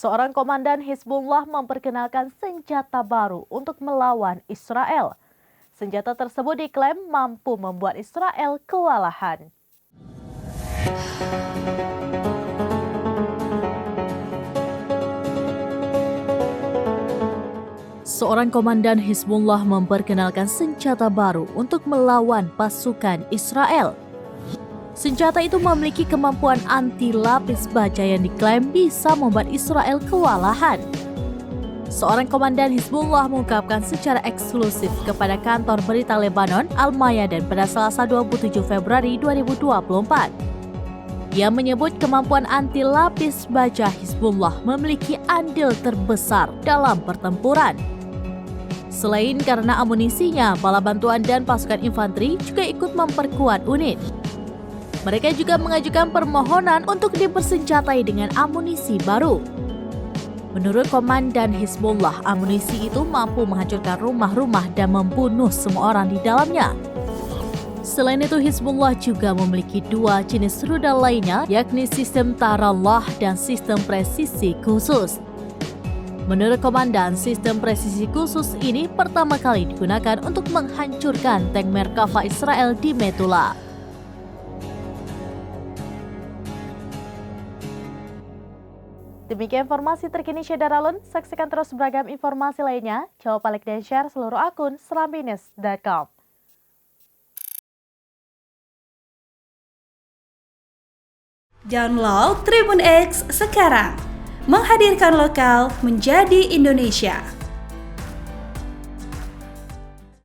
Seorang komandan Hizbullah memperkenalkan senjata baru untuk melawan Israel. Senjata tersebut diklaim mampu membuat Israel kewalahan. Seorang komandan Hizbullah memperkenalkan senjata baru untuk melawan pasukan Israel. Senjata itu memiliki kemampuan anti lapis baja yang diklaim bisa membuat Israel kewalahan. Seorang komandan Hizbullah mengungkapkan secara eksklusif kepada kantor berita Lebanon, Al-Mayadin pada Selasa 27 Februari 2024. Ia menyebut kemampuan anti lapis baja Hizbullah memiliki andil terbesar dalam pertempuran. Selain karena amunisinya, bala bantuan dan pasukan infanteri juga ikut memperkuat unit. Mereka juga mengajukan permohonan untuk dipersenjatai dengan amunisi baru. Menurut komandan Hizbullah, amunisi itu mampu menghancurkan rumah-rumah dan membunuh semua orang di dalamnya. Selain itu, Hizbullah juga memiliki dua jenis rudal lainnya, yakni sistem Tarallah dan sistem presisi khusus. Menurut komandan, sistem presisi khusus ini pertama kali digunakan untuk menghancurkan tank Merkava Israel di Metula. Demikian informasi terkini Syederalun. Saksikan terus beragam informasi lainnya. Coba like dan share seluruh akun serambinews.com. Download Tribun X sekarang. Menghadirkan lokal menjadi Indonesia.